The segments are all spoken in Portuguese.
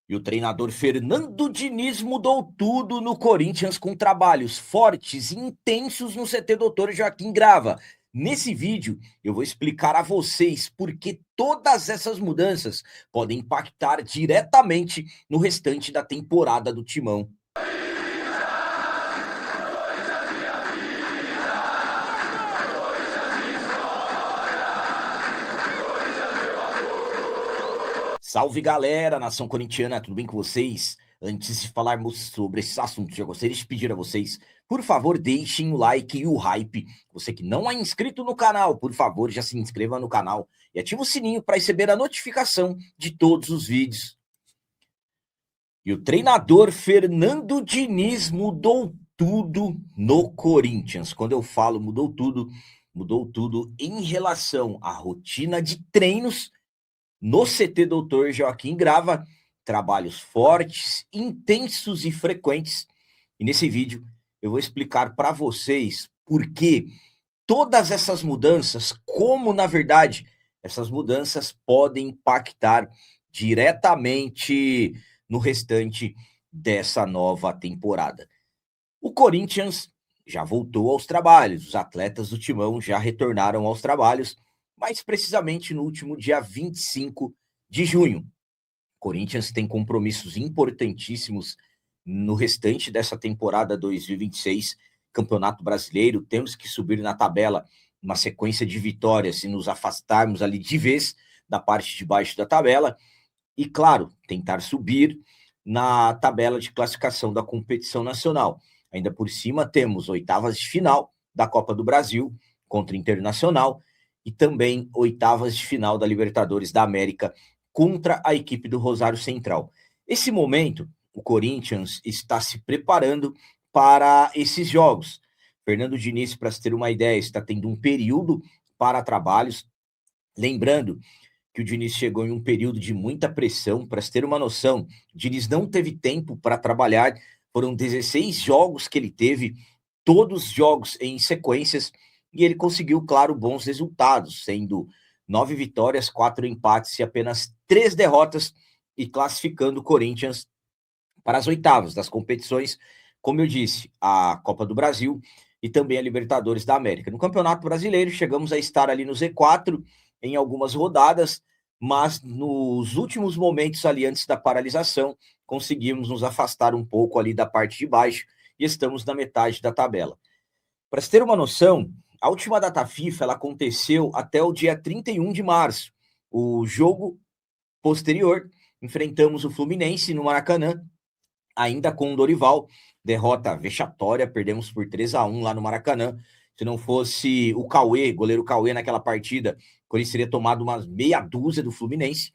E o treinador Fernando Diniz mudou tudo no Corinthians com trabalhos fortes e intensos no CT Doutor Joaquim Grava. Nesse vídeo, eu vou explicar a vocês por que todas essas mudanças podem impactar diretamente no restante da temporada do Timão. Salve galera, nação corintiana, tudo bem com vocês? Antes de falarmos sobre esses assuntos, eu gostaria de pedir a vocês, por favor, deixem o like e o hype. Você que não é inscrito no canal, por favor, já se inscreva no canal e ative o sininho para receber a notificação de todos os vídeos. E o treinador Fernando Diniz mudou tudo no Corinthians. Quando eu falo mudou tudo em relação à rotina de treinos no CT Doutor Joaquim Grava, trabalhos fortes, intensos e frequentes. E nesse vídeo eu vou explicar para vocês por que todas essas mudanças, como na verdade essas mudanças podem impactar diretamente no restante dessa nova temporada. O Corinthians já voltou aos trabalhos, os atletas do Timão já retornaram aos trabalhos, mais precisamente no último dia 25 de junho. O Corinthians tem compromissos importantíssimos no restante dessa temporada 2026, Campeonato Brasileiro, temos que subir na tabela uma sequência de vitórias e nos afastarmos ali de vez da parte de baixo da tabela e, claro, tentar subir na tabela de classificação da competição nacional. Ainda por cima temos oitavas de final da Copa do Brasil contra o Internacional e também oitavas de final da Libertadores da América contra a equipe do Rosário Central. Esse momento, o Corinthians está se preparando para esses jogos. Fernando Diniz, para se ter uma ideia, está tendo um período para trabalhos. Lembrando que o Diniz chegou em um período de muita pressão. Para se ter uma noção, o Diniz não teve tempo para trabalhar. Foram 16 jogos que ele teve, todos jogos em sequências, e ele conseguiu, claro, bons resultados, sendo 9 vitórias, 4 empates e apenas 3 derrotas, e classificando o Corinthians para as oitavas das competições, como eu disse, a Copa do Brasil e também a Libertadores da América. No Campeonato Brasileiro, chegamos a estar ali no Z4 em algumas rodadas, mas nos últimos momentos ali antes da paralisação, conseguimos nos afastar um pouco ali da parte de baixo e estamos na metade da tabela. Para se ter uma noção, a última data FIFA ela aconteceu até o dia 31 de março. O jogo posterior, enfrentamos o Fluminense no Maracanã, ainda com o Dorival, derrota vexatória, perdemos por 3-1 lá no Maracanã. Se não fosse o Cauê, goleiro Cauê naquela partida, o Corinthians teria tomado umas meia dúzia do Fluminense.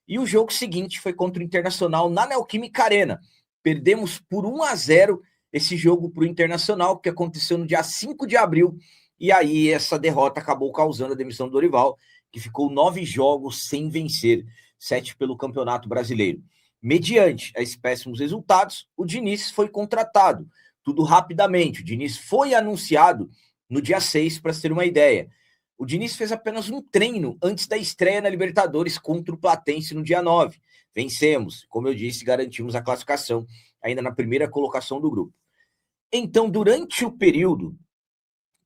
E o jogo seguinte foi contra o Internacional na Neoquímica Arena. Perdemos por 1-0 esse jogo para o Internacional, que aconteceu no dia 5 de abril. E aí essa derrota acabou causando a demissão do Dorival, que ficou 9 jogos sem vencer, 7 pelo Campeonato Brasileiro. Mediante esses péssimos resultados, o Diniz foi contratado, tudo rapidamente. O Diniz foi anunciado no dia 6, para ter uma ideia. O Diniz fez apenas um treino antes da estreia na Libertadores contra o Platense no dia 9. Vencemos, como eu disse, garantimos a classificação ainda na primeira colocação do grupo. Então, durante o período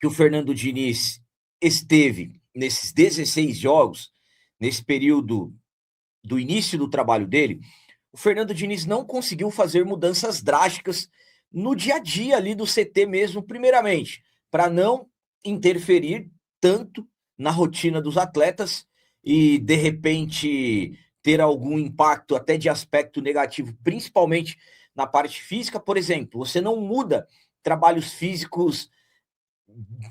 que o Fernando Diniz esteve nesses 16 jogos, nesse período do início do trabalho dele, o Fernando Diniz não conseguiu fazer mudanças drásticas no dia a dia ali do CT mesmo, primeiramente, para não interferir tanto na rotina dos atletas e, de repente, ter algum impacto até de aspecto negativo, principalmente na parte física. Por exemplo, você não muda trabalhos físicos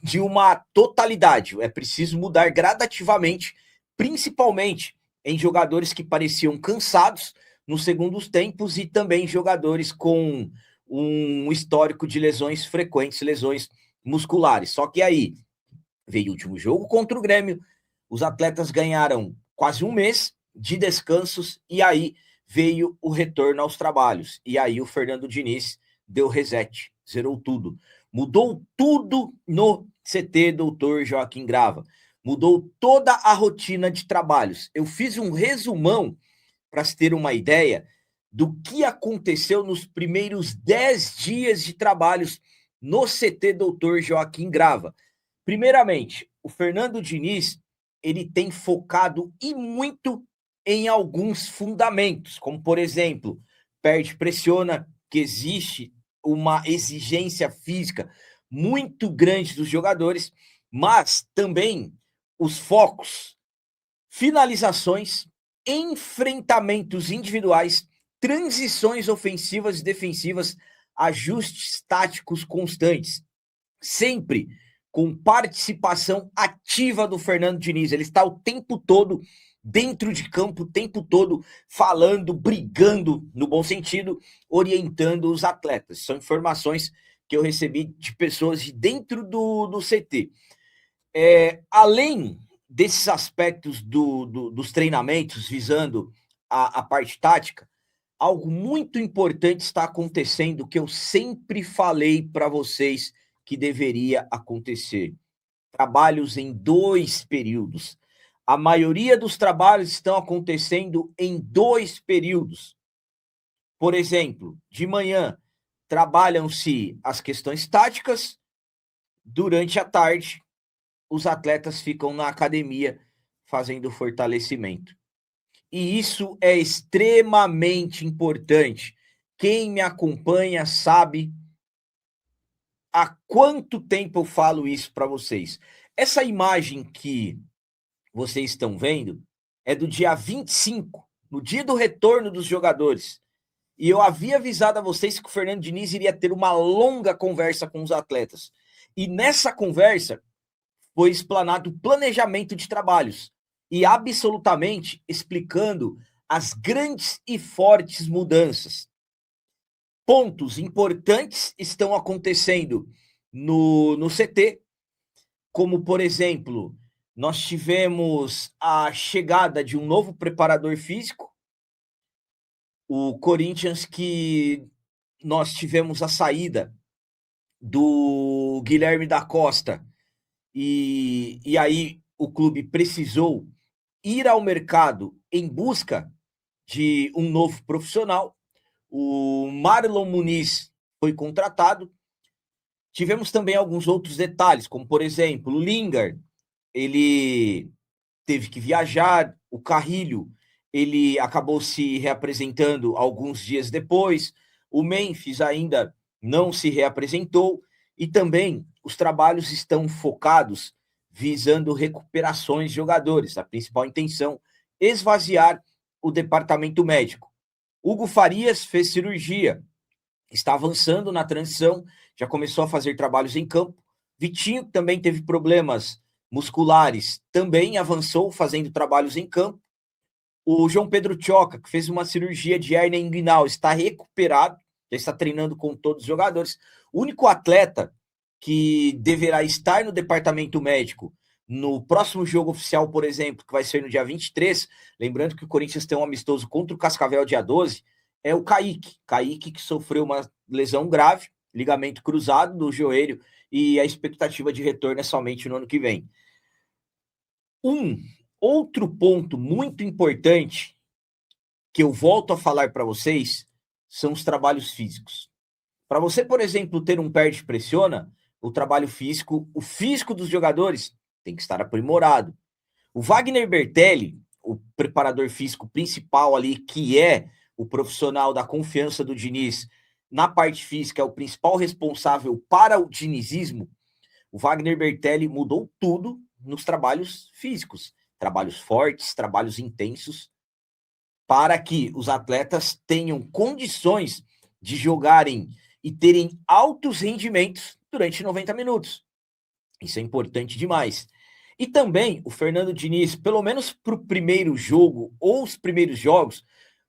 de uma totalidade, é preciso mudar gradativamente, principalmente em jogadores que pareciam cansados nos segundos tempos e também jogadores com um histórico de lesões frequentes, lesões musculares. Só que aí veio o último jogo contra o Grêmio, os atletas ganharam quase um mês de descansos e aí veio o retorno aos trabalhos. E aí o Fernando Diniz deu reset, zerou tudo. Mudou tudo no CT Doutor Joaquim Grava. Mudou toda a rotina de trabalhos. Eu fiz um resumão para se ter uma ideia do que aconteceu nos primeiros 10 dias de trabalhos no CT Dr. Joaquim Grava. Primeiramente, o Fernando Diniz, ele tem focado e muito em alguns fundamentos, como, por exemplo, perde, pressiona, que existe uma exigência física muito grande dos jogadores, mas também os focos, finalizações, enfrentamentos individuais, transições ofensivas e defensivas, ajustes táticos constantes, sempre com participação ativa do Fernando Diniz. Ele está o tempo todo dentro de campo, o tempo todo falando, brigando, no bom sentido, orientando os atletas. São informações que eu recebi de pessoas de dentro do CT. Além desses aspectos dos treinamentos, visando a parte tática, algo muito importante está acontecendo que eu sempre falei para vocês que deveria acontecer. Trabalhos em 2 períodos. A maioria dos trabalhos estão acontecendo em 2 períodos. Por exemplo, de manhã trabalham-se as questões táticas, durante a tarde os atletas ficam na academia fazendo fortalecimento. E isso é extremamente importante. Quem me acompanha sabe há quanto tempo eu falo isso para vocês. Essa imagem que vocês estão vendo é do dia 25, no dia do retorno dos jogadores. E eu havia avisado a vocês que o Fernando Diniz iria ter uma longa conversa com os atletas. E nessa conversa foi explanado o planejamento de trabalhos e absolutamente explicando as grandes e fortes mudanças. Pontos importantes estão acontecendo no CT, como, por exemplo, nós tivemos a chegada de um novo preparador físico, o Corinthians, que nós tivemos a saída do Guilherme da Costa, e aí o clube precisou ir ao mercado em busca de um novo profissional. O Marlon Muniz foi contratado. Tivemos também alguns outros detalhes, como, por exemplo, o Lingard, ele teve que viajar, o Carrilho, ele acabou se reapresentando alguns dias depois, o Memphis ainda não se reapresentou, e também os trabalhos estão focados visando recuperações de jogadores. A principal intenção, esvaziar o departamento médico. Hugo Farias fez cirurgia, está avançando na transição, já começou a fazer trabalhos em campo. Vitinho também teve problemas musculares, também avançou fazendo trabalhos em campo. O João Pedro Tchoca, que fez uma cirurgia de hérnia inguinal, está recuperado, já está treinando com todos os jogadores. O único atleta que deverá estar no departamento médico no próximo jogo oficial, por exemplo, que vai ser no dia 23, lembrando que o Corinthians tem um amistoso contra o Cascavel dia 12, é o Kaique. Kaique, que sofreu uma lesão grave, ligamento cruzado do joelho, e a expectativa de retorno é somente no ano que vem. Um outro ponto muito importante que eu volto a falar para vocês são os trabalhos físicos. Para você, por exemplo, ter um perde-pressiona, o trabalho físico, o físico dos jogadores tem que estar aprimorado. O Wagner Bertelli, o preparador físico principal ali, que é o profissional da confiança do Diniz na parte física, é o principal responsável para o dinizismo. O Wagner Bertelli mudou tudo nos trabalhos físicos, trabalhos fortes, trabalhos intensos, para que os atletas tenham condições de jogarem e terem altos rendimentos durante 90 minutos. Isso é importante demais. E também o Fernando Diniz, pelo menos para o primeiro jogo ou os primeiros jogos,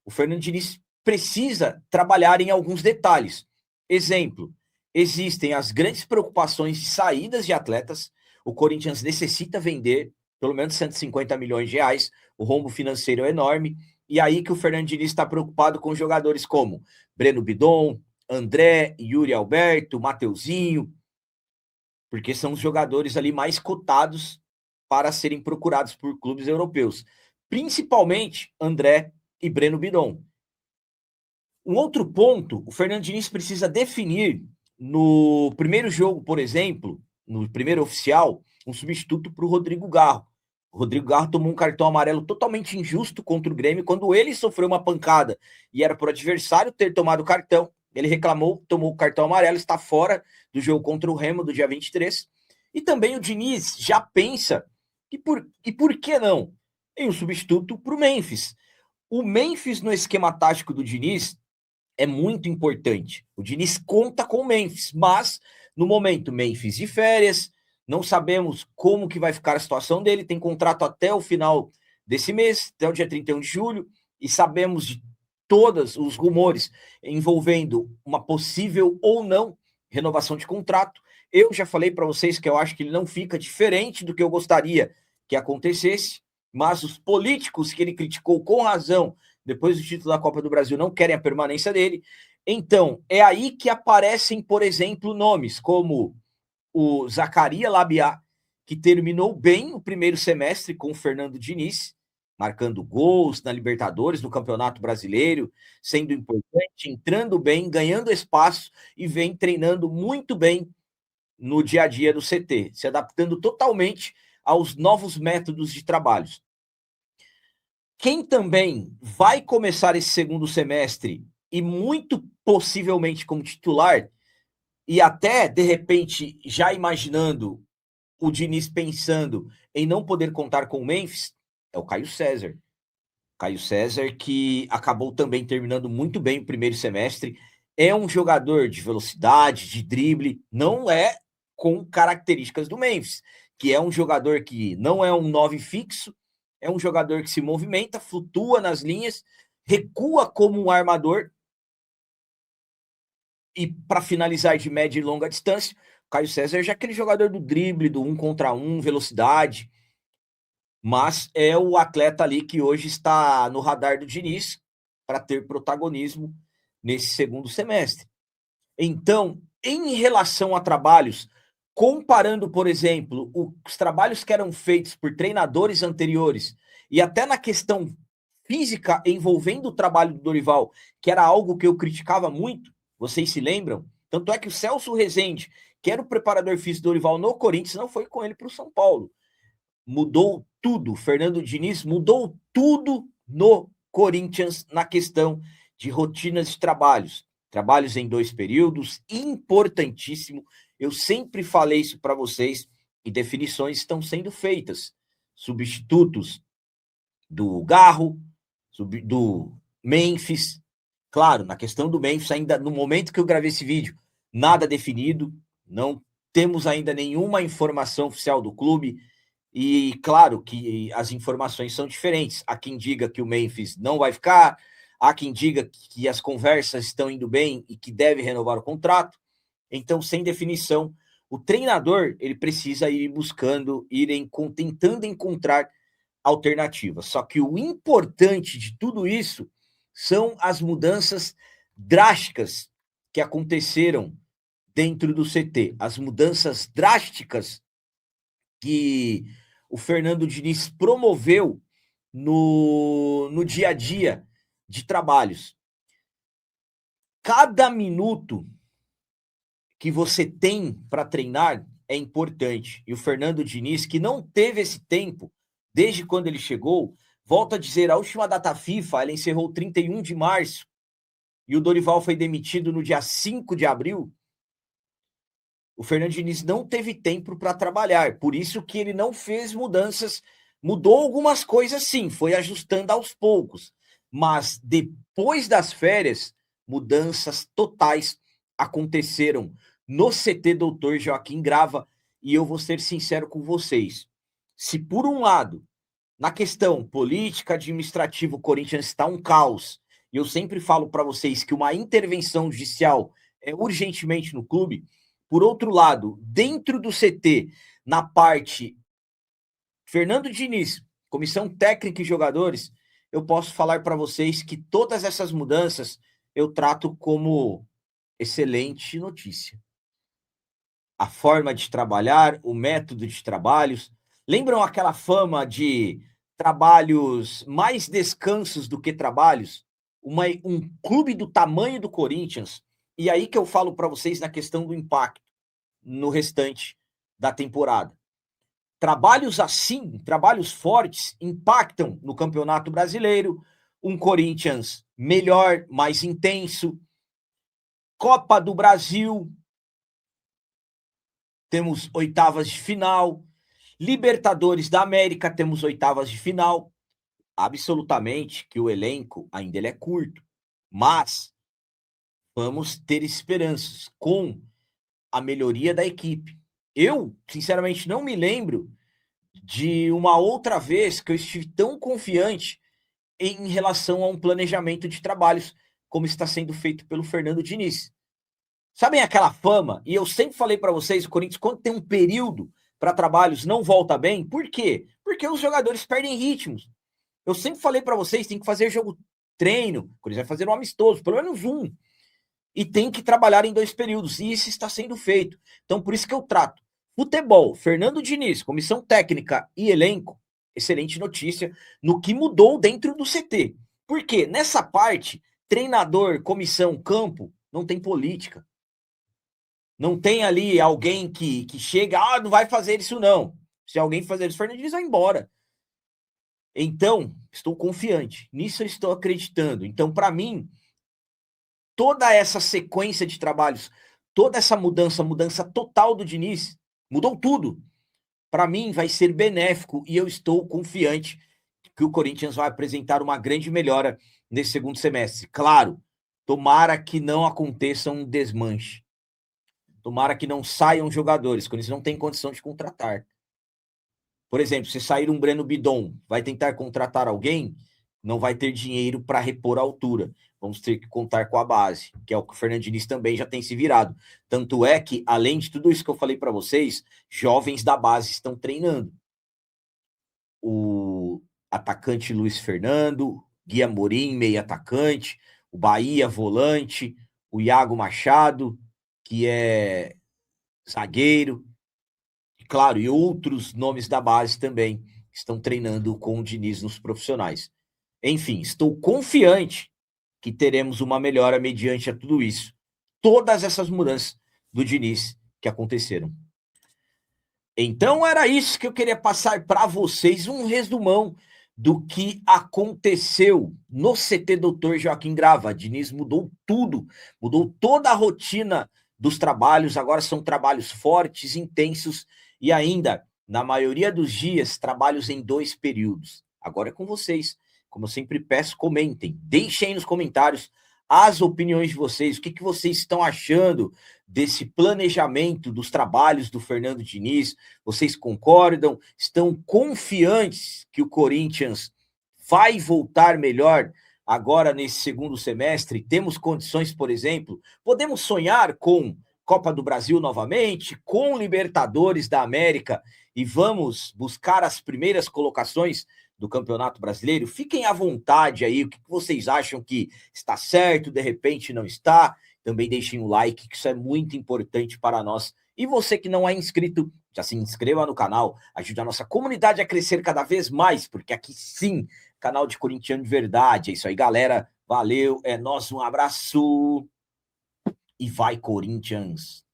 o Fernando Diniz precisa trabalhar em alguns detalhes. Exemplo, existem as grandes preocupações de saídas de atletas. O Corinthians necessita vender pelo menos 150 milhões de reais. O rombo financeiro é enorme. E aí que o Fernando Diniz está preocupado com jogadores como Breno Bidon, André, Yuri Alberto, Mateuzinho, porque são os jogadores ali mais cotados para serem procurados por clubes europeus, principalmente André e Breno Bidon. Um outro ponto, o Fernando Diniz precisa definir no primeiro jogo, por exemplo, no primeiro oficial, um substituto para o Rodrigo Garro. O Rodrigo Garro tomou um cartão amarelo totalmente injusto contra o Grêmio quando ele sofreu uma pancada e era para o adversário ter tomado o cartão. Ele reclamou, tomou o cartão amarelo, está fora do jogo contra o Remo do dia 23. E também o Diniz já pensa e por que não em um substituto para o Memphis. O Memphis no esquema tático do Diniz é muito importante. O Diniz conta com o Memphis, mas no momento, Memphis de férias, não sabemos como que vai ficar a situação dele, tem contrato até o final desse mês, até o dia 31 de julho, e sabemos de todos os rumores envolvendo uma possível ou não renovação de contrato. Eu já falei para vocês que eu acho que ele não fica diferente do que eu gostaria que acontecesse, mas os políticos que ele criticou com razão depois do título da Copa do Brasil não querem a permanência dele. Então, é aí que aparecem, por exemplo, nomes como o Zacarias Labiá, que terminou bem o primeiro semestre com o Fernando Diniz, marcando gols na Libertadores, no Campeonato Brasileiro, sendo importante, entrando bem, ganhando espaço e vem treinando muito bem no dia a dia do CT, se adaptando totalmente aos novos métodos de trabalho. Quem também vai começar esse segundo semestre e muito possivelmente como titular, e até de repente já imaginando o Diniz pensando em não poder contar com o Memphis, é o Caio César. Caio César, que acabou também terminando muito bem o primeiro semestre, é um jogador de velocidade, de drible, não é com características do Memphis, que é um jogador que não é um 9 fixo, é um jogador que se movimenta, flutua nas linhas, recua como um armador e para finalizar de média e longa distância, Caio César já é aquele jogador do drible, do 1 contra 1, velocidade, mas é o atleta ali que hoje está no radar do Diniz para ter protagonismo nesse segundo semestre. Então, em relação a trabalhos, comparando, por exemplo, os trabalhos que eram feitos por treinadores anteriores e até na questão física envolvendo o trabalho do Dorival, que era algo que eu criticava muito, vocês se lembram? Tanto é que o Celso Rezende, que era o preparador físico do Dorival no Corinthians, não foi com ele para o São Paulo. Mudou tudo. Fernando Diniz mudou tudo no Corinthians na questão de rotinas de trabalhos. Trabalhos em 2 períodos, importantíssimo. Eu sempre falei isso para vocês e definições estão sendo feitas. Substitutos do Garro, do Memphis. Claro, na questão do Memphis, ainda no momento que eu gravei esse vídeo, nada definido, não temos ainda nenhuma informação oficial do clube. E claro que as informações são diferentes. Há quem diga que o Memphis não vai ficar, há quem diga que as conversas estão indo bem e que deve renovar o contrato. Então, sem definição, o treinador ele precisa ir buscando, tentando encontrar alternativas. Só que o importante de tudo isso são as mudanças drásticas que aconteceram dentro do CT, as mudanças drásticas que o Fernando Diniz promoveu no dia a dia de trabalhos. Cada minuto que você tem para treinar é importante. E o Fernando Diniz, que não teve esse tempo desde quando ele chegou, volta a dizer, a última data FIFA, ela encerrou 31 de março, e o Dorival foi demitido no dia 5 de abril. O Fernando Diniz não teve tempo para trabalhar, por isso que ele não fez mudanças, mudou algumas coisas sim, foi ajustando aos poucos, mas depois das férias, mudanças totais aconteceram no CT Doutor Joaquim Grava, e eu vou ser sincero com vocês, se por um lado, na questão política, administrativa, o Corinthians está um caos, e eu sempre falo para vocês que uma intervenção judicial é urgentemente no clube. Por outro lado, dentro do CT, na parte Fernando Diniz, comissão técnica e jogadores, eu posso falar para vocês que todas essas mudanças eu trato como excelente notícia. A forma de trabalhar, o método de trabalhos. Lembram aquela fama de trabalhos mais descansos do que trabalhos? um clube do tamanho do Corinthians, e aí que eu falo para vocês na questão do impacto no restante da temporada. Trabalhos assim, trabalhos fortes, impactam no Campeonato Brasileiro, um Corinthians melhor, mais intenso, Copa do Brasil, temos oitavas de final, Libertadores da América, temos oitavas de final. Absolutamente que o elenco ainda ele é curto, mas vamos ter esperanças com a melhoria da equipe. Eu, sinceramente, não me lembro de uma outra vez que eu estive tão confiante em relação a um planejamento de trabalhos como está sendo feito pelo Fernando Diniz. Sabem aquela fama? E eu sempre falei para vocês, o Corinthians, quando tem um período para trabalhos, não volta bem. Por quê? Porque os jogadores perdem ritmos. Eu sempre falei para vocês, tem que fazer jogo treino, o Corinthians vai fazer um amistoso, pelo menos um. E tem que trabalhar em 2 períodos, e isso está sendo feito. Então, por isso que eu trato futebol, Fernando Diniz, comissão técnica e elenco, excelente notícia, no que mudou dentro do CT. Por quê? Nessa parte, treinador, comissão, campo, não tem política. Não tem ali alguém que chega, não vai fazer isso não. Se alguém fazer isso, Fernando Diniz vai embora. Então, estou confiante. Nisso eu estou acreditando. Então, para mim, toda essa sequência de trabalhos, toda essa mudança total do Diniz, mudou tudo. Para mim, vai ser benéfico e eu estou confiante que o Corinthians vai apresentar uma grande melhora nesse segundo semestre. Claro, tomara que não aconteça um desmanche. Tomara que não saiam jogadores, quando eles não têm condição de contratar. Por exemplo, se sair um Breno Bidon, vai tentar contratar alguém, não vai ter dinheiro para repor a altura. Vamos ter que contar com a base, que é o que o Fernando Diniz também já tem se virado. Tanto é que, além de tudo isso que eu falei para vocês, jovens da base estão treinando. O atacante Luiz Fernando, Gui Amorim, meio atacante, o Bahia, volante, o Iago Machado, que é zagueiro, claro, e outros nomes da base também estão treinando com o Diniz nos profissionais. Enfim, estou confiante que teremos uma melhora mediante a tudo isso. Todas essas mudanças do Diniz que aconteceram. Então era isso que eu queria passar para vocês, um resumão do que aconteceu no CT Dr. Joaquim Grava. Diniz mudou tudo, mudou toda a rotina dos trabalhos, agora são trabalhos fortes, intensos e ainda, na maioria dos dias, trabalhos em 2 períodos. Agora é com vocês. Como eu sempre peço, comentem, deixem aí nos comentários as opiniões de vocês, o que vocês estão achando desse planejamento dos trabalhos do Fernando Diniz. Vocês concordam? Estão confiantes que o Corinthians vai voltar melhor agora nesse segundo semestre? Temos condições, por exemplo, podemos sonhar com Copa do Brasil novamente, com Libertadores da América e vamos buscar as primeiras colocações do Campeonato Brasileiro? Fiquem à vontade aí, o que vocês acham que está certo, de repente não está? Também deixem o like, que isso é muito importante para nós. E você que não é inscrito, já se inscreva no canal, ajude a nossa comunidade a crescer cada vez mais, porque aqui sim, canal de corintiano de verdade. É isso aí, galera. Valeu, é nóis, um abraço e vai, Corinthians!